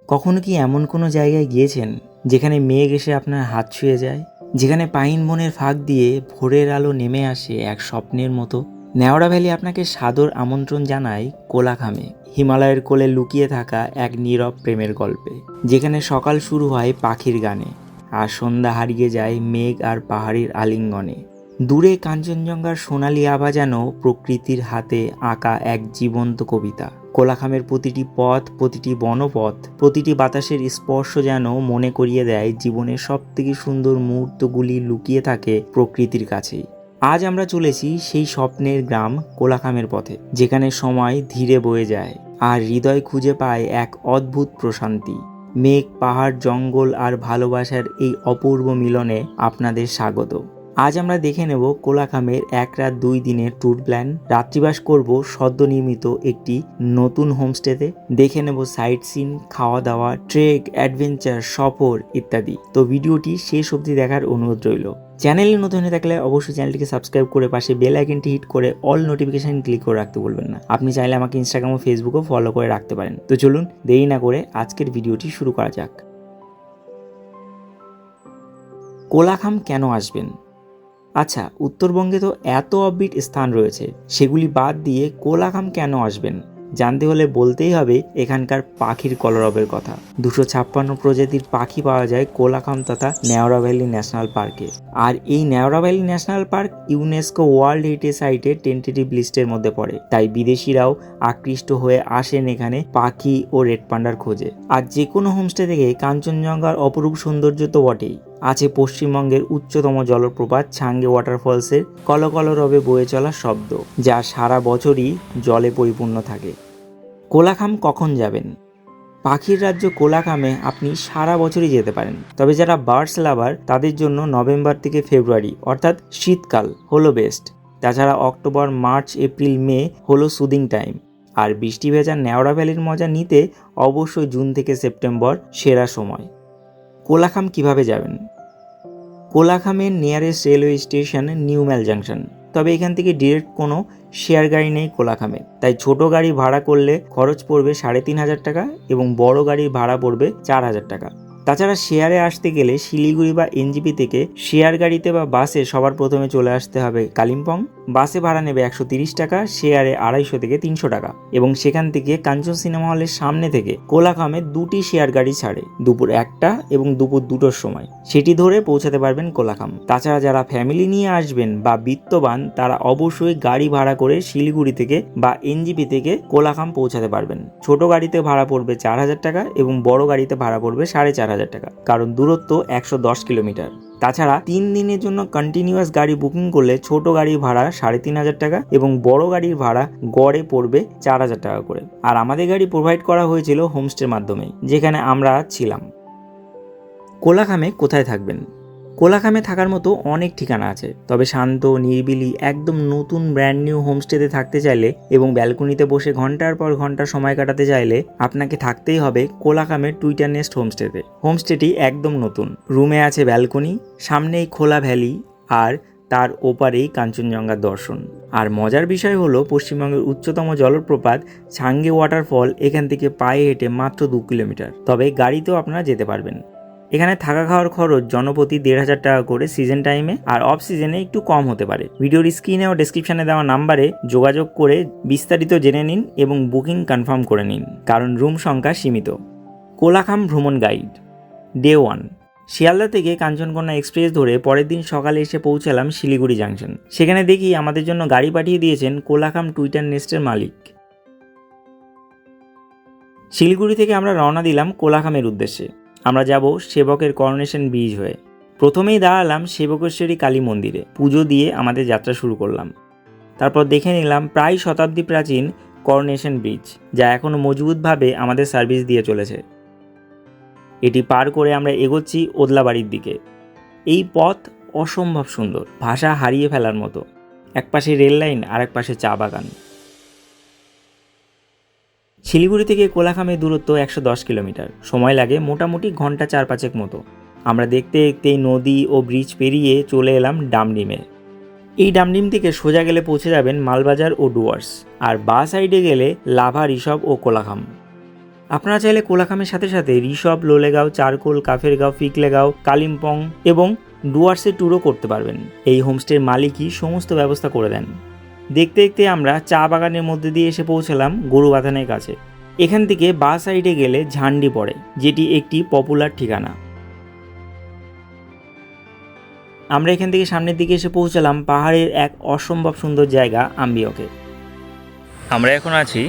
কখনো কি এমন কোনো জায়গায় গিয়েছেন যেখানে মেঘ এসে আপনার হাত ছুঁয়ে যায়, যেখানে পাইন বনের ফাঁক দিয়ে ভোরের আলো নেমে আসে এক স্বপ্নের মতো? নেওড়া ভ্যালি আপনাকে সাদর আমন্ত্রণ জানায় কোলাখামে, হিমালয়ের কোলে লুকিয়ে থাকা এক নীরব প্রেমের গল্পে, যেখানে সকাল শুরু হয় পাখির গানে আর সন্ধ্যা হারিয়ে যায় মেঘ আর পাহাড়ির আলিঙ্গনে। দূরে কাঞ্চনজঙ্ঘার সোনালি আভা যেন প্রকৃতির হাতে আঁকা এক জীবন্ত কবিতা। কোলাখামের প্রতিটি পথ, প্রতিটি বনপথ, প্রতিটি বাতাসের স্পর্শ যেন মনে করিয়ে দেয় জীবনের সবথেকে সুন্দর মুহূর্তগুলি লুকিয়ে থাকে প্রকৃতির কাছেই। আজ আমরা চলেছি সেই স্বপ্নের গ্রাম কোলাখামের পথে, যেখানে সময় ধীরে বয়ে যায় আর হৃদয় খুঁজে পায় এক অদ্ভুত প্রশান্তি। মেঘ, পাহাড়, জঙ্গল আর ভালোবাসার এই অপূর্ব মিলনে আপনাদের স্বাগত। আজ আমরা দেখে নেব কোলাখামের 1 রাত 2 দিনের ট্যুর প্ল্যান। রাত্রিবাস করব সদ্য নির্মিত একটি নতুন হোমস্টেতে। দেখে নেব সাইট সিন, খাওয়া দাওয়া, ট্রেক, অ্যাডভেঞ্চার, সফর ইত্যাদি। তো ভিডিওটি শেষ অবধি দেখার অনুরোধ রইল। চ্যানেলে নতুন হয়ে থাকলে অবশ্যই চ্যানেলটিকে সাবস্ক্রাইব করে পাশে বেল আইকনটি হিট করে অল নোটিফিকেশন ক্লিক করে রাখতে ভুলবেন না। আপনি চাইলে আমাকে ইনস্টাগ্রাম ও ফেসবুকেও ফলো করে রাখতে পারেন। তো চলুন দেরি না করে আজকের ভিডিওটি শুরু করা যাক। কোলাখাম কেন আসবেন? আচ্ছা, উত্তরবঙ্গে তো এত অফবিট স্থান রয়েছে, সেগুলি বাদ দিয়ে কোলাখাম কেন আসবেন জানতে হলে বলতেই হবে এখানকার পাখির কলরবের কথা। 256 প্রজাতির পাখি পাওয়া যায় কোলাখাম তথা নেওড়া ভ্যালি ন্যাশনাল পার্কে। আর এই Neora valley national park UNESCO world heritage সাইটে টেন্টেটিভ লিস্টের মধ্যে পড়ে, তাই বিদেশিরাও আকৃষ্ট হয়ে আসেন এখানে পাখি ও রেড পান্ডার খোঁজে। আর যে কোনো হোমস্টে থেকে কাঞ্চনজঙ্ঘার অপরূপ সৌন্দর্য তো বটেই, আছে পশ্চিমবঙ্গের উচ্চতম জলপ্রপাত ছাঙ্গে ওয়াটারফলসের কলকলরবে বয়ে চলা শব্দ, যা সারা বছরই জলে পরিপূর্ণ থাকে। কোলাখাম কখন যাবেন? পাখির রাজ্য কোলাখামে আপনি সারা বছরই যেতে পারেন, তবে যারা বার্ডস লাভার তাদের জন্য নভেম্বর থেকে ফেব্রুয়ারি অর্থাৎ শীতকাল হলো বেস্ট। তাছাড়া অক্টোবর, মার্চ, এপ্রিল, মে হলো সুদিং টাইম। আর বৃষ্টি ভেজা নেওড়া ভ্যালির মজা নিতে অবশ্যই জুন থেকে সেপ্টেম্বর সেরা সময়। কোলাখাম কিভাবে যাবেন? কোলাখামের নিয়ারেস্ট রেলওয়ে স্টেশন নিউম্যাল জাংশন, তবে এখান থেকে ডিরেক্ট কোনো শেয়ার গাড়ি নেই কোলাখামে, তাই ছোট গাড়ি ভাড়া করলে খরচ পড়বে 3,500 টাকা এবং বড় গাড়ির ভাড়া পড়বে 4,000 টাকা। তাছাড়া শেয়ারে আসতে গেলে শিলিগুড়ি বা এনজিপি থেকে শেয়ার গাড়িতে বা বাসে সবার প্রথমে চলে আসতে হবে কালিম্পং। বাসে ভাড়া নেবে 130 টাকা, শেয়ারে 250 থেকে 300 টাকা, এবং সেখান থেকে কাঞ্চন সিনেমা হলের সামনে থেকে কোলাখামে 2টি শেয়ার গাড়ি ছাড়ে দুপুর 1টা এবং দুপুর 2টোর সময়, সেটি ধরে পৌঁছাতে পারবেন কোলাখাম। তাছাড়া যারা ফ্যামিলি নিয়ে আসবেন বা বিত্তবান তারা অবশ্যই গাড়ি ভাড়া করে শিলিগুড়ি থেকে বা এনজিপি থেকে কোলাখাম পৌঁছাতে পারবেন। ছোট গাড়িতে ভাড়া পড়বে 4,000 টাকা এবং বড় গাড়িতে ভাড়া পড়বে 4,500 টাকা, কারণ দূরত্ব 110 কিলোমিটার। তাছাড়া 3 দিনের জন্য কন্টিনিউয়াস গাড়ি বুকিং করলে ছোট গাড়ির ভাড়া 3,500 টাকা এবং বড় গাড়ির ভাড়া গড়ে পড়বে 4,000 টাকা করে। আর আমাদের গাড়ি প্রোভাইড করা হয়েছিল হোমস্টের মাধ্যমে, যেখানে আমরা ছিলাম। কোলাখামে কোথায় থাকবেন? কোলাখামে থাকার মতো অনেক ঠিকানা আছে, তবে শান্ত, নিরিবিলি, একদম নতুন ব্র্যান্ড নিউ হোমস্টেতে থাকতে চাইলে এবং ব্যালকনিতে বসে ঘন্টার পর ঘন্টা সময় কাটাতে চাইলে আপনাকে থাকতেই হবে কোলাখামের টুইটার নেস্ট হোমস্টেতে। হোমস্টেটি একদম নতুন, রুমে আছে ব্যালকনি, সামনেই খোলা ভ্যালি আর তার ওপারেই কাঞ্চনজঙ্ঘার দর্শন। আর মজার বিষয় হলো পশ্চিমবঙ্গের উচ্চতম জলপ্রপাত ছাঙ্গে ওয়াটারফল এখান থেকে পায়ে হেঁটে মাত্র 2 কিলোমিটার, তবে গাড়িতেও আপনারা যেতে পারবেন। এখানে থাকা খাওয়ার খরচ জনপ্রতি 1,500 টাকা করে সিজন টাইমে, আর অফ সিজনে একটু কম হতে পারে। ভিডিওর স্ক্রিনে ও ডেসক্রিপশনে দেওয়া নাম্বারে যোগাযোগ করে বিস্তারিত জেনে নিন এবং বুকিং কনফার্ম করে নিন, কারণ রুম সংখ্যা সীমিত। কোলাখাম ভ্রমণ গাইড। ডে 1, শিয়ালদা থেকে কাঞ্চনকন্যা এক্সপ্রেস ধরে পরের দিন সকালে এসে পৌঁছালাম শিলিগুড়ি জাংশন। সেখানে দেখি আমাদের জন্য গাড়ি পাঠিয়ে দিয়েছেন কোলাখাম টুইটার নেস্টের মালিক। শিলিগুড়ি থেকে আমরা রওনা দিলাম কোলাখামের উদ্দেশ্যে। আমরা যাব সেবকের করোনেশন ব্রিজ হয়ে। প্রথমেই দাঁড়ালাম সেবকেশ্বরী কালী মন্দিরে, পুজো দিয়ে আমাদের যাত্রা শুরু করলাম। তারপর দেখে নিলাম প্রায় শতাব্দী প্রাচীন করোনেশন ব্রিজ, যা এখনও মজবুতভাবে আমাদের সার্ভিস দিয়ে চলেছে। এটি পার করে আমরা এগোচ্ছি ওদলাবাড়ির দিকে। এই পথ অসম্ভব সুন্দর, ভাষা হারিয়ে ফেলার মতো। একপাশে রেল লাইন আর এক পাশে চা বাগান। শিলিগুড়ি থেকে কোলাখামের দূরত্ব 110 কিলোমিটার, সময় লাগে মোটামুটি ঘন্টা 4-5 মতো। আমরা দেখতে দেখতেই নদী ও ব্রিজ পেরিয়ে চলে এলাম ডামডিমে। এই ডামডিম থেকে সোজা গেলে পৌঁছে যাবেন মালবাজার ও ডুয়ার্স, আর বা সাইডে গেলে লাভা, ঋষভ ও কোলাখাম। আপনারা চাইলে কোলাখামের সাথে সাথে ঋষভ, লোলেগাঁও, চারকোল, কাফেরগাঁও, ফিকলেগাঁও, কালিম্পং এবং ডুয়ার্সের ট্যুরও করতে পারবেন। এই হোমস্টের মালিকই সমস্ত ব্যবস্থা করে দেন। দেখতে দেখতে আমরা চা বাগানের মধ্যে দিয়ে এসে পৌঁছালাম গরুবাথানের কাছে। এখান থেকে বাঁ সাইডে গেলে ঝান্ডি পড়ে, যেটি একটি পপুলার ঠিকানা। আমরা এখান থেকে সামনের দিকে এসে পৌঁছালাম পাহাড়ের এক অসম্ভব সুন্দর জায়গা আম্বিয়কে। আমরা এখন আছি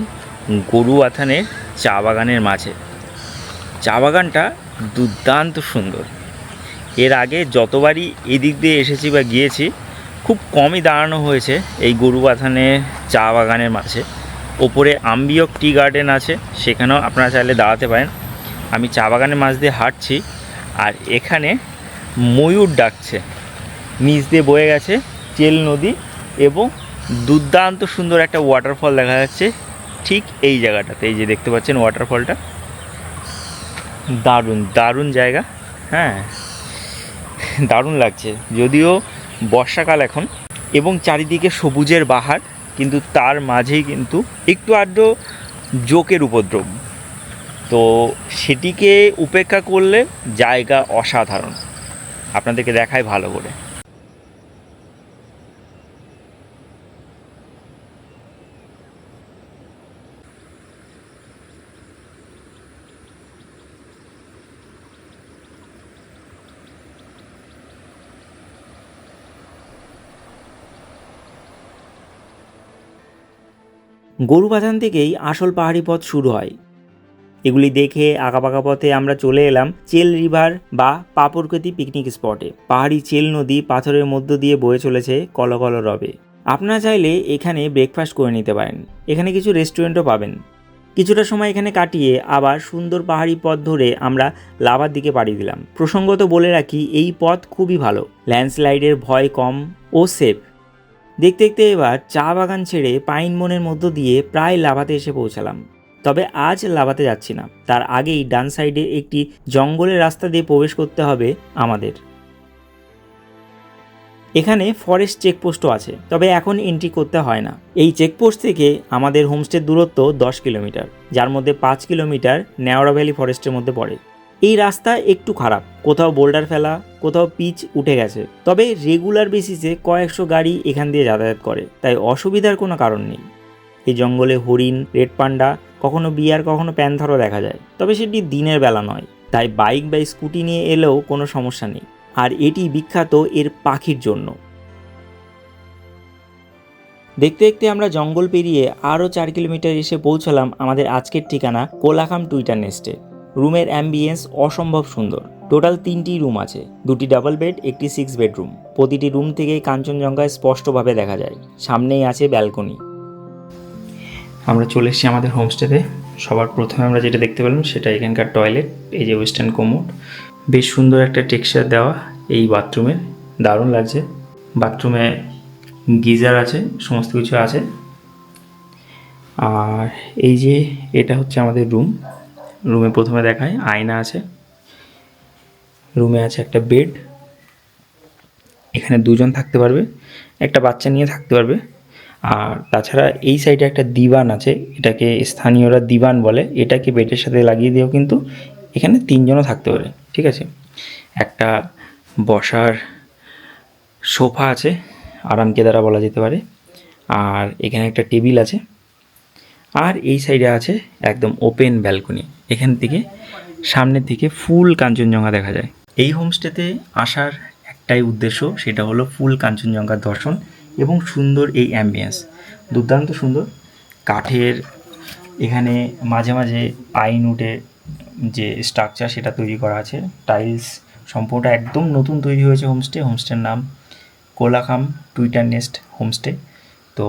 গরুবাথানের চা বাগানের মাঝে। চা বাগানটা দুর্দান্ত সুন্দর। এর আগে যতবারই এদিক দিয়ে এসেছি বা গিয়েছি, খুব কমই দাঁড়ানো হয়েছে এই গরুবাথানের চা বাগানের মাঝে। ওপরে আম্বিয়ক টি গার্ডেন আছে, সেখানেও আপনারা চাইলে দাঁড়াতে পারেন। আমি চা বাগানের মাঝ দিয়ে হাঁটছি, আর এখানে ময়ূর ডাকছে। নিচ দিয়ে বয়ে গেছে চেল নদী এবং দুর্দান্ত সুন্দর একটা ওয়াটারফল দেখা যাচ্ছে ঠিক এই জায়গাটাতে। এই যে দেখতে পাচ্ছেন ওয়াটারফলটা, দারুণ দারুণ জায়গা। হ্যাঁ, দারুণ লাগছে। যদিও বর্ষাকাল এখন এবং চারিদিকে সবুজের বাহার, কিন্তু তার মাঝেই কিন্তু একটু আধটু জোকের উপদ্রব। তো সেটিকে উপেক্ষা করলে জায়গা অসাধারণ। আপনাদেরকে দেখায় ভালো করে। গরুবাথান থেকেই আসল পাহাড়ি পথ শুরু হয়। এগুলি দেখে আঁকাবাঁকা পথে আমরা চলে এলাম চেল রিভার বা পাপড়কতি পিকনিক স্পটে। পাহাড়ি চেল নদী পাথরের মধ্য দিয়ে বয়ে চলেছে কলকল রবে। আপনারা চাইলে এখানে ব্রেকফাস্ট করে নিতে পারেন। এখানে কিছু রেস্টুরেন্টও পাবেন। কিছুটা সময় এখানে কাটিয়ে আবার সুন্দর পাহাড়ি পথ ধরে আমরা লাভার দিকে পাড়ি দিলাম। প্রসঙ্গত বলে রাখি, এই পথ খুবই ভালো, ল্যান্ডস্লাইডের ভয় কম ও সেফ। দেখতে দেখতে এবার চা বাগান ছেড়ে পাইন বনের মধ্য দিয়ে প্রায় লাভাতে এসে পৌঁছালাম। তবে আজ লাভাতে যাচ্ছি না, তার আগেই ডান সাইডে একটি জঙ্গলের রাস্তা দিয়ে প্রবেশ করতে হবে আমাদের। এখানে ফরেস্ট চেকপোস্টও আছে, তবে এখন এন্ট্রি করতে হয় না। এই চেকপোস্ট থেকে আমাদের হোমস্টের দূরত্ব 10 কিলোমিটার, যার মধ্যে 5 কিলোমিটার নেওড়া ভ্যালি ফরেস্টের মধ্যে পড়ে। এই রাস্তা একটু খারাপ, কোথাও বোল্ডার ফেলা, কোথাও পিচ উঠে গেছে, তবে রেগুলার বেসিসে কয়েকশো গাড়ি এখান দিয়ে যাতায়াত করে, তাই অসুবিধার কোনো কারণ নেই। এই জঙ্গলে হরিণ, রেড পান্ডা, কখনো বিয়ার, কখনো প্যান্থারও দেখা যায়, তবে সেটি দিনের বেলা নয়, তাই বাইক বা স্কুটি নিয়ে এলেও কোনো সমস্যা নেই। আর এটি বিখ্যাত এর পাখির জন্য। দেখতে দেখতে আমরা জঙ্গল পেরিয়ে আরও 4 কিলোমিটার এসে পৌঁছালাম আমাদের আজকের ঠিকানা কোলাখাম টুইটার নেস্টে। রুমের অ্যাম্বিয়েন্স অসম্ভব সুন্দর। টোটাল 3টি রুম আছে, 2টি ডাবল বেড, একটি 6 বেডরুম। প্রতিটি রুম থেকেই কাঞ্চনজঙ্ঘা স্পষ্টভাবে দেখা যায়। সামনেই আছে ব্যালকনি। আমরা চলে এসেছি আমাদের হোমস্টেতে। সবার প্রথমে আমরা যেটা দেখতে পেলাম সেটা এখানকার টয়লেট। এই যে ওয়েস্টার্ন কোমোড, বেশ সুন্দর একটা টেক্সচার দেওয়া এই বাথরুমে, দারুণ লাগছে। বাথরুমে গিজার আছে, সমস্ত কিছু আছে। আর এই যে এটা হচ্ছে আমাদের রুম। রুমে প্রথমে দেখায় আয়না আছে। রুমে আছে একটা বেড, এখানে 2জন থাকতে পারবে, একটা বাচ্চা নিয়ে থাকতে পারবে। আর তাছাড়া এই সাইডে একটা দিবান আছে, এটাকে স্থানীয়রা দিবান বলে। এটাকে বেডের সাথে লাগিয়ে দিয়েও কিন্তু এখানে 3জনও থাকতে পারে, ঠিক আছে। একটা বসার সোফা আছে, আরামকেদারা বলা যেতে পারে। আর এখানে একটা টেবিল আছে। আর এই সাইডে আছে একদম ওপেন ব্যালকনি, এখান থেকে সামনের দিকে ফুল কাঞ্চনজঙ্ঘা দেখা যায়। এই হোমস্টেতে আসার একটাই উদ্দেশ্য, সেটা হলো ফুল কাঞ্চনজঙ্ঘার দর্শন এবং সুন্দর এই অ্যাম্বিয়েন্স, দুর্দান্ত সুন্দর। কাঠের এখানে মাঝে মাঝে পাইন উঠে যে স্ট্রাকচার সেটা তৈরি করা আছে, টাইলস, সম্পূর্ণ একদম নতুন তৈরি হয়েছে হোমস্টে। হোমস্টের নাম কোলাখাম টুইটার নেস্ট হোমস্টে। তো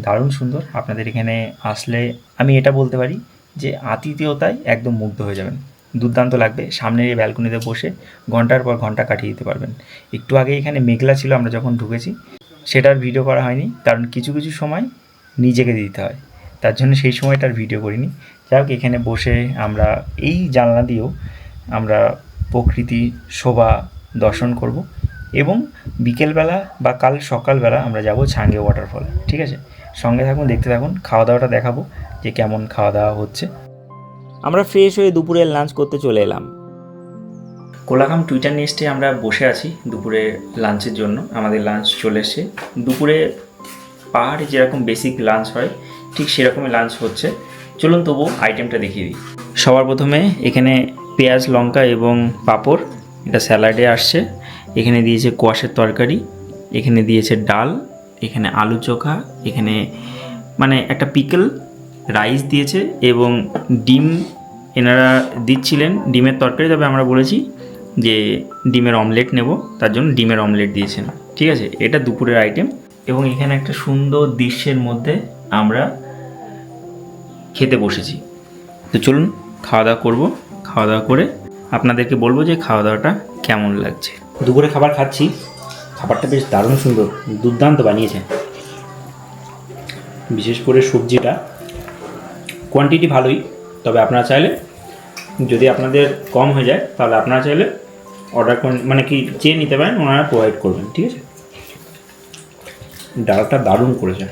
দারুণ সুন্দর। আপনাদের এখানে আসলে আমি এটা বলতে পারি যে আতিথেয়তায় একদম মুগ্ধ হয়ে যাবেন, দুর্দান্ত লাগবে। সামনের এই ব্যালকনিতে বসে ঘন্টার পর ঘন্টা কাটিয়ে দিতে পারবেন। একটু আগে এখানে মেঘলা ছিল, আমরা যখন ঢুকেছি, সেটার ভিডিও করা হয়নি, কারণ কিছু কিছু সময় নিজেকে দিতে হয়, তার জন্য সেই সময়টার ভিডিও করিনি। যাই হোক, এখানে বসে আমরা এই জানলা দিয়েও আমরা প্রকৃতি শোভা দর্শন করব এবং বিকেলবেলা বা কাল সকালবেলা আমরা যাব ছাঙ্গে ওয়াটারফল। ঠিক আছে, সঙ্গে থাকুন, দেখতে থাকুন। খাওয়া দাওয়াটা দেখাবো যে কেমন খাওয়া দাওয়া হচ্ছে। আমরা ফ্রেশ হয়ে দুপুরের লাঞ্চ করতে চলে এলাম। কোলাখাম টুইটার নেস্টে আমরা বসে আছি দুপুরে লাঞ্চের জন্য। আমাদের লাঞ্চ চলে এসছে। দুপুরে পাহাড়ে যেরকম বেসিক লাঞ্চ হয় ঠিক সেরকমই লাঞ্চ হচ্ছে। চলুন তবু আইটেমটা দেখিয়ে দিই। সবার প্রথমে এখানে পেঁয়াজ, লঙ্কা এবং পাঁপড়, এটা স্যালাডে আসছে। এখানে দিয়েছে কোয়াশের তরকারি, এখানে দিয়েছে ডাল, এখানে আলু চোখা, এখানে মানে একটা পিকল, রাইস দিয়েছে এবং ডিম এনারা দিচ্ছিলেন, ডিমের তরকারি। তবে আমরা বলেছি যে ডিমের অমলেট নেব, তার জন্য ডিমের অমলেট দিয়েছেন। ঠিক আছে, এটা দুপুরের আইটেম। এবং এখানে একটা সুন্দর দৃশ্যের মধ্যে আমরা খেতে বসেছি। তো চলুন খাওয়া দাওয়া করবো। খাওয়া দাওয়া করে আপনাদেরকে বলবো যে খাওয়া দাওয়াটা কেমন লাগছে। দুপুরে খাবার খাচ্ছি, খাবারটা বেশ দারুণ সুন্দর, দুর্দান্ত বানিয়েছেন। বিশেষ করে সবজিটা কোয়ান্টিটি ভালোই, তবে আপনারা চাইলে, যদি আপনাদের কম হয়ে যায় তাহলে আপনারা চাইলে অর্ডার করে মানে কি চেয়ে নিতে পারেন, ওনারা প্রোভাইড করবেন। ঠিক আছে, ডালটা দারুণ করেছে।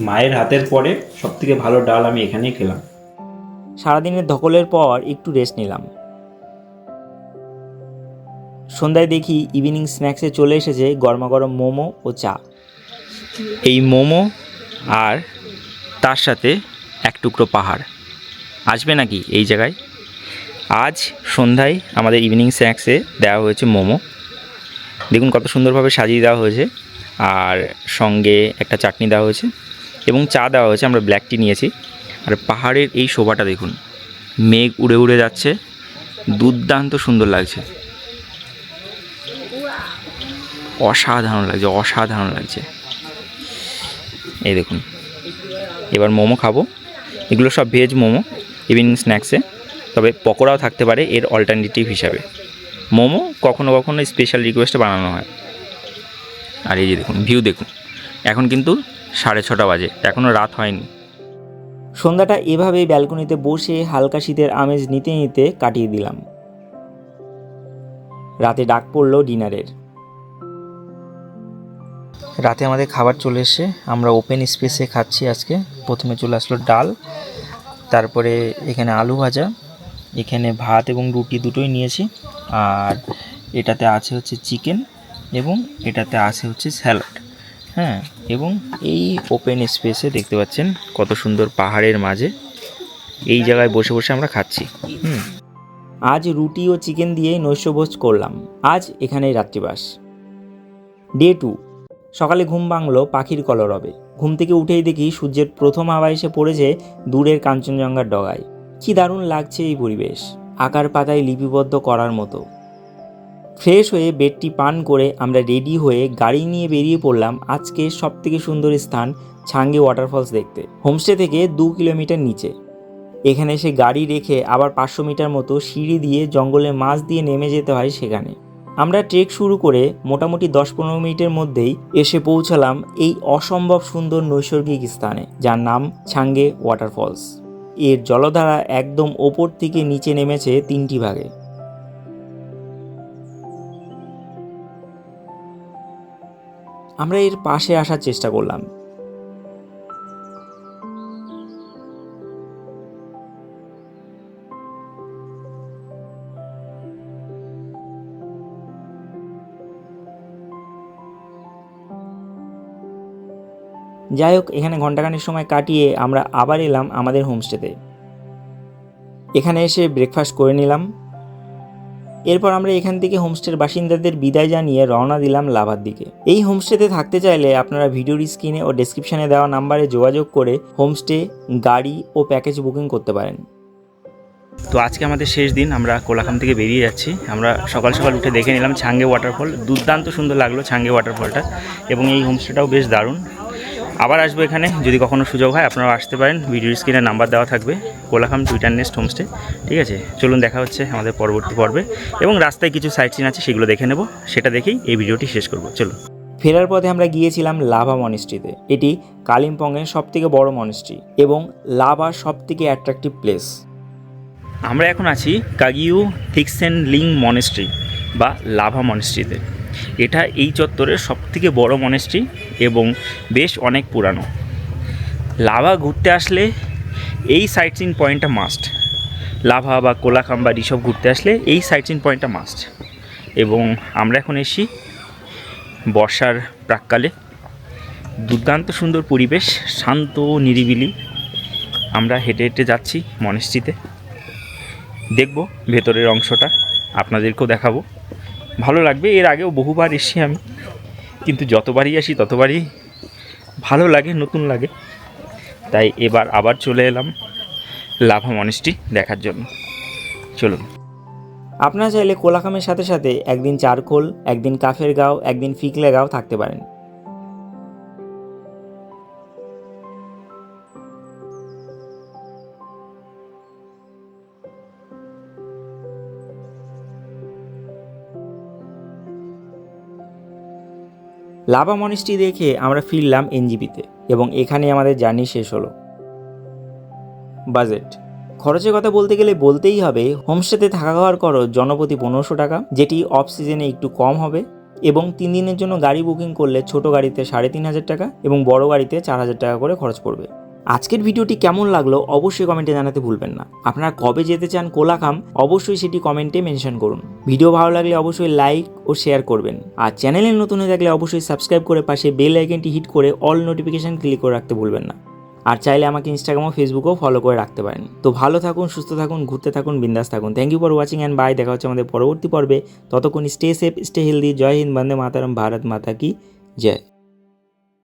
মায়ের হাতের পরে সবথেকে ভালো ডাল আমি এখানেই খেলাম। সারাদিনের ধকলের পর একটু রেস্ট নিলাম। সন্ধ্যায় দেখি ইভিনিং স্ন্যাক্সে চলে এসেছে গরমাগরম মোমো ও চা। এই মোমো আর তার সাথে এক টুকরো পাহাড়। আসবে নাকি এই জায়গায়? আজ সন্ধ্যায় আমাদের ইভিনিং স্ন্যাক্সে দেওয়া হয়েছে মোমো। দেখুন কত সুন্দরভাবে সাজিয়ে দেওয়া হয়েছে, আর সঙ্গে একটা চাটনি দেওয়া হয়েছে এবং চা দেওয়া হয়েছে। আমরা ব্ল্যাক টি নিয়েছি। আর পাহাড়ের এই শোভাটা দেখুন, মেঘ উড়ে উড়ে যাচ্ছে, দুর্দান্ত সুন্দর লাগছে, অসাধারণ লাগছে, অসাধারণ লাগছে। এই দেখুন, এবার মোমো খাবো। এগুলো সব ভেজ মোমো ইভিনিং স্ন্যাক্সে, তবে পকোড়াও থাকতে পারে এর অল্টারনেটিভ হিসাবে। মোমো কখনো কখনো স্পেশাল রিকোয়েস্টে বানানো হয়। আর এই যে দেখুন ভিউ দেখুন, এখন কিন্তু 6:30 বাজে, এখনও রাত হয়নি। সন্ধ্যাটা এভাবেই ব্যালকনিতে বসে হালকা শীতের আমেজ নিতে নিতে কাটিয়ে দিলাম। রাতে ডাক পড়লো ডিনারের। রাতে আমাদের খাবার চলে এসে আমরা ওপেন স্পেসে খাচ্ছি আজকে। প্রথমে চলে আসলো ডাল, তারপরে এখানে আলু ভাজা, এখানে ভাত এবং রুটি দুটোই নিয়েছি, আর এটাতে আছে হচ্ছে চিকেন এবং এটাতে আছে হচ্ছে স্যালাড। হ্যাঁ, এবং এই ওপেন স্পেসে দেখতে পাচ্ছেন কত সুন্দর পাহাড়ের মাঝে এই জায়গায় বসে বসে আমরা খাচ্ছি। আজ রুটি ও চিকেন দিয়েই নৈশভোজ করলাম। আজ এখানেই রাত্রিবাস। ডে 2। সকালে ঘুম ভাঙলো পাখির কলরবে। ঘুম থেকে উঠেই দেখি সূর্যের প্রথম আভা এসে পড়েছে দূরের কাঞ্চনজঙ্ঘার ডগায়। কি দারুণ লাগছে এই পরিবেশ, আকার পাতায় লিপিবদ্ধ করার মতো। ফ্রেশ হয়ে বেডটি পান করে আমরা রেডি হয়ে গাড়ি নিয়ে বেরিয়ে পড়লাম আজকের সবথেকে সুন্দর স্থান ছাঙ্গে ওয়াটারফলস দেখতে। হোমস্টে থেকে 2 কিলোমিটার নিচে। এখানে এসে গাড়ি রেখে আবার 500 মিটার মতো সিঁড়ি দিয়ে জঙ্গলের মাঝ দিয়ে নেমে যেতে হয় সেখানে। আমরা ট্রেক শুরু করে মোটামুটি 10-15 মিনিটের মধ্যেই এসে পৌঁছালাম এই অসম্ভব সুন্দর নৈসর্গিক স্থানে, যার নাম ছাঙ্গে ওয়াটারফলস। এর জলধারা একদম ওপর থেকে নিচে নেমেছে 3টি ভাগে। আমরা এর পাশে আসার চেষ্টা করলাম। যাই হোক, এখানে ঘণ্টাখানেক সময় কাটিয়ে আমরা আবার এলাম আমাদের হোমস্টেতে। এখানে এসে ব্রেকফাস্ট করে নিলাম। এরপর আমরা এখান থেকে হোমস্টের বাসিন্দাদের বিদায় জানিয়ে রওনা দিলাম লাভার দিকে। এই হোমস্টেতে থাকতে চাইলে আপনারা ভিডিওর স্ক্রিনে ও ডেসক্রিপশনে দেওয়া নাম্বারে যোগাযোগ করে হোমস্টে, গাড়ি ও প্যাকেজ বুকিং করতে পারেন। তো আজকে আমাদের শেষ দিন, আমরা কোলাখাম থেকে বেরিয়ে যাচ্ছি। আমরা সকাল সকাল উঠে দেখে নিলাম ছাঙ্গে ওয়াটারফল। দুর্দান্ত সুন্দর লাগলো ছাঙ্গে ওয়াটারফলটা, এবং এই হোমস্টেটাও বেশ দারুণ। আবার আসবো এখানে, যদি কখনো সুযোগ হয় আপনারা আসতে পারেন। ভিডিওর স্ক্রিনে নাম্বার দেওয়া থাকবে, কোলাখাম টুইটার নেস্ট হোমস্টে। ঠিক আছে, চলুন দেখা হচ্ছে আমাদের পরবর্তী পর্বে, এবং রাস্তায় কিছু সাইট সিন আছে সেগুলো দেখে নেব, সেটা দেখেই এই ভিডিওটি শেষ করব। চলুন। ফেরার পথে আমরা গিয়েছিলাম লাভা মনেস্ট্রিতে। এটি কালিম্পংয়ের সবথেকে বড় মনেস্ট্রি এবং লাভার সবথেকে অ্যাট্রাকটিভ প্লেস। আমরা এখন আছি কাগিউ থিকসেন লিং মনেস্ট্রি বা লাভা মনেস্ট্রিতে। এটা এই চত্বরের সবথেকে বড় মনেস্ট্রি এবং বেশ অনেক পুরানো। লাভা ঘুরতে আসলে এই সাইট সিন পয়েন্টটা মাস্ট। লাভা বা কোলাখাম বা ঋষভ ঘুরতে আসলে এই সাইট সিন পয়েন্টটা মাস্ট। এবং আমরা এখন এসেছি বর্ষার প্রাককালে। দুর্দান্ত সুন্দর পরিবেশ, শান্ত নিরিবিলি। আমরা হেঁটে হেঁটে যাচ্ছি মনেস্ট্রিতে। দেখব ভেতরের অংশটা, আপনাদেরকেও দেখাবো, ভালো লাগবে। এর আগেও বহুবার এসেছি আমি, কিন্তু যতবারই আসি ততবারই ভালো লাগে, নতুন লাগে। তাই এবার আবার চলে এলাম লাভা মনেস্ট্রি দেখার জন্য। চলুন। আপনারা চাইলে কোলাখামের সাথে সাথে একদিন চারখোল, একদিন কাফের গাঁও, একদিন ফিকলে গাঁও থাকতে পারেন। লাভা মনেস্ট্রি দেখে আমরা ফিরলাম এনজিপিতে এবং এখানে আমাদের জার্নি শেষ হলো। বাজেট খরচের কথা বলতে গেলে বলতেই হবে, হোমস্টেতে থাকা খাওয়ার খরচ জনপ্রতি 1500 টাকা, যেটি অফ সিজনে একটু কম হবে। এবং 3 দিনের জন্য গাড়ি বুকিং করলে ছোট গাড়িতে 3500 টাকা এবং বড় গাড়িতে 4000 টাকা করে খরচ পড়বে। আজকের ভিডিওটি কেমন লাগলো অবশ্যই কমেন্টে জানাতে ভুলবেন না। আপনারা কবে যেতে চান কোলাখাম অবশ্যই সেটি কমেন্টে মেনশন করুন। ভিডিও ভালো লাগলে অবশ্যই লাইক ও শেয়ার করবেন। আর চ্যানেলে নতুন হয়ে থাকলে অবশ্যই সাবস্ক্রাইব করে পাশে বেল আইকনটি হিট করে অল নোটিফিকেশন ক্লিক করে রাখতে ভুলবেন না। আর চাইলে আমাকে ইনস্টাগ্রাম ও ফেসবুকেও ফলো করে রাখতে পারেন। তো ভালো থাকুন, সুস্থ থাকুন, ঘুরতে থাকুন, বিন্দাস থাকুন। Thank you for watching and bye. দেখা হচ্ছে আমাদের পরবর্তী পর্বে। ততক্ষণ স্টে সেফ, স্টে হেলদি। জয় হিন্দ, বন্দে মাতারম, ভারত মাতা কি জয়।